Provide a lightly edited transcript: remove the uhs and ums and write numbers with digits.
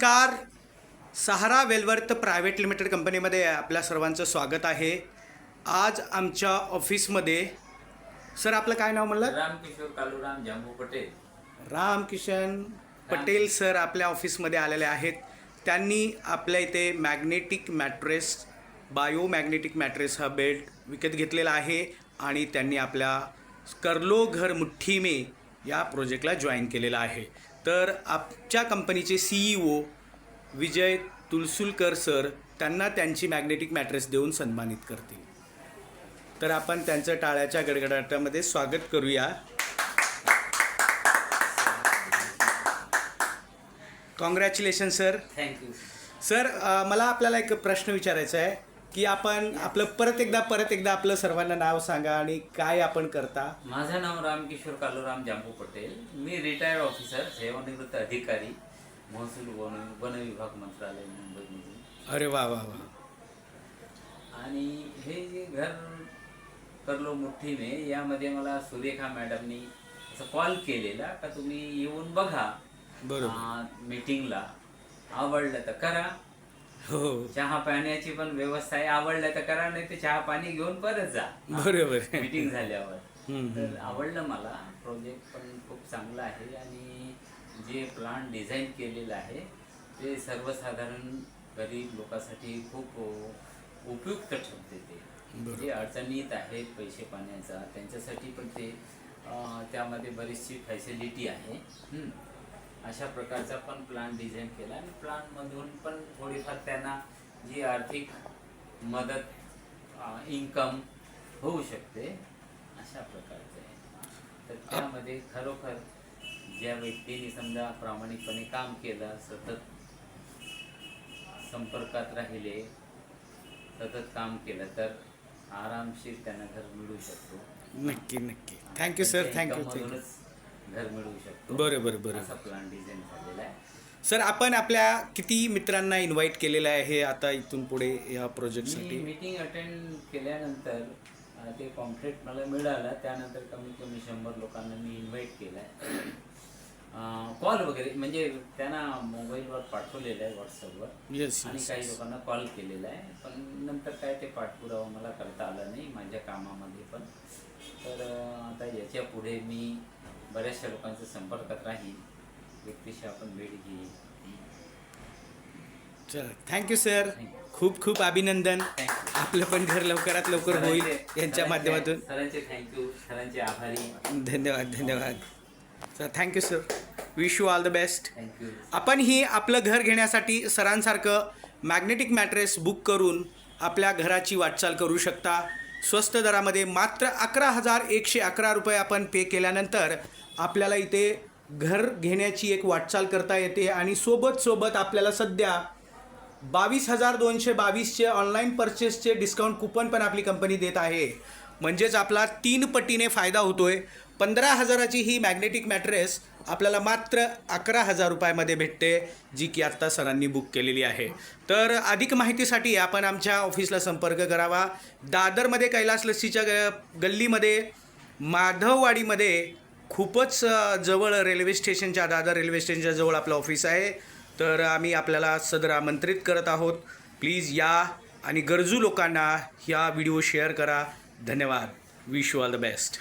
Car सहारा वेलवर्थ private limited कंपनीमध्ये आपल्या सर्वांचं स्वागत आहे. आज आमच्या ऑफिसमध्ये सर आपलं काय नाव म्हणलं? रामकिशोर कालूराम जांबू पटेल. रामकिशन पटेल सर आपल्या ऑफिसमध्ये आलेले आहेत. त्यांनी आपल्या इथे मॅग्नेटिक मॅट्रेस बायोमॅग्नेटिक मॅट्रेस हा बेल्ट विकत घेतलेला आहे आणि त्यांनी आपल्या करलो घर मुठ्ठी में या प्रोजेक्टला जॉईन केलेला आहे. तर आमच्या कंपनीचे CEO विजय तुलसुलकर सर त्यांना त्यांची मॅग्नेटिक मॅट्रेस देऊन सन्मानित करतील. तर आपण त्यांचं टाळ्याच्या गडगडाटामध्ये स्वागत करूया. Congratulation sir. Thank you sir. मला आपल्याला एक प्रश्न विचारायचा आहे की आपण आपलं परत एकदा आपलं सर्वांना नाव सांगा आणि काय आपण करता. माझं नाव रामकिशोर कालूराम जांबू पटेल. मी रिटायर्ड ऑफिसर, सेवानिवृत्त अधिकारी, महसूल वन विभाग मंत्रालय मुंबईमधून. अरे वा वा वा. आणि हे जे घर करलो मुठ्ठी में यामध्ये मला सुरेखा मॅडमनी असं कॉल केलेला का तुम्ही येऊन बघा बरोबर मीटिंगला, आवडलं तर करा. हो चहा पाण्याची पण व्यवस्था आहे, आवडलं तर करा, नाही तर चहा पाणी घेऊन परत जा. बरोबर मीटिंग झाल्यावर तर आवडलं मला. प्रोजेक्ट पण खूप चांगला आहे आणि जे प्लान डिझाईन केलेलं आहे ते सर्वसाधारण गरीब लोकांसाठी खूप उपयुक्त ठरते. ते जे अडचणीत आहेत पैसे पाण्याचा त्यांच्यासाठी पण ते त्यामध्ये बरीचशी फॅसिलिटी आहे. अशा प्रकारचा पण प्लान डिझाईन केला आणि प्लानमधून पण थोडीफार त्यांना जी आर्थिक मदत इन्कम होऊ शकते अशा प्रकारचं आहे. तर त्यामध्ये खरोखर ज्या व्यक्तीने समजा प्रामाणिकपणे काम केलं, सतत संपर्कात राहिले, सतत काम केलं तर आरामशीर त्यांना घर मिळू शकतो. नक्की नक्की. Thank you sir. थँक्यू. घर मिळू शकतो. बरोबर असा प्लान डिझाईन झालेला आहे. सर आपण आपल्या किती मित्रांना इन्व्हाइट केलेलं आहे आता इथून पुढे या प्रोजेक्टसाठी? मीटिंग अटेंड केल्यानंतर ते पॉम्पलेट मला मिळालं. त्यानंतर कमीत कमी 100 लोकांना मी इन्व्हाइट केलं आहे. कॉल वगैरे म्हणजे त्यांना मोबाईलवर पाठवलेलं आहे, व्हॉट्सअपवर. आणि काही लोकांना कॉल केलेला आहे. पण नंतर काय ते पाठपुरावा मला करता आला नाही माझ्या कामामध्ये पण. तर आता याच्या पुढे मी बऱ्याचशा लोकांच्या संपर्कात राहील, व्यक्तीशी आपण भेट घेईल. चला थँक्यू सर. खूप खूप अभिनंदन. आपलं पण घर लवकरात लवकर होईल यांच्या माध्यमातून. सरांचे थँक्यू, सरांचे आभारी. धन्यवाद धन्यवाद sir. Thank you sir. Wish you all the best. Thank you. आपण ही आपलं घर घेण्यासाठी सरांसारखं मॅग्नेटिक मॅट्रेस बुक करून आपल्या घराची वाटचाल करू शकता. स्वस्त दरामध्ये मात्र 11,111 रुपये आपण पे केल्यानंतर आपल्याला इथे घर घेण्याची एक वाटचाल करता येते. आणि सोबत आपल्याला सध्या 22,222चे ऑनलाईन परचेसचे डिस्काउंट कुपन पण आपली कंपनी देत आहे. म्हणजेच आपला 3 पटीने फायदा होतोय. 15,000ची ही मॅग्नेटिक मॅट्रेस आपल्याला मात्र 11,000 रुपयामध्ये भेटते, जी की आत्ता सरांनी बुक केलेली आहे. तर अधिक माहितीसाठी आपण आमच्या ऑफिसला संपर्क करावा. दादरमध्ये कैलास लस्सीच्या गल्लीमध्ये माधववाडीमध्ये खूपच जवळ रेल्वे स्टेशनच्या, दादर रेल्वे स्टेशनच्या जवळ आपलं ऑफिस आहे. तर आम्ही आपल्याला सदर आमंत्रित करत आहोत. प्लीज या आणि गरजू लोकांना ह्या व्हिडिओ शेअर करा. धन्यवाद. Wish you all the best.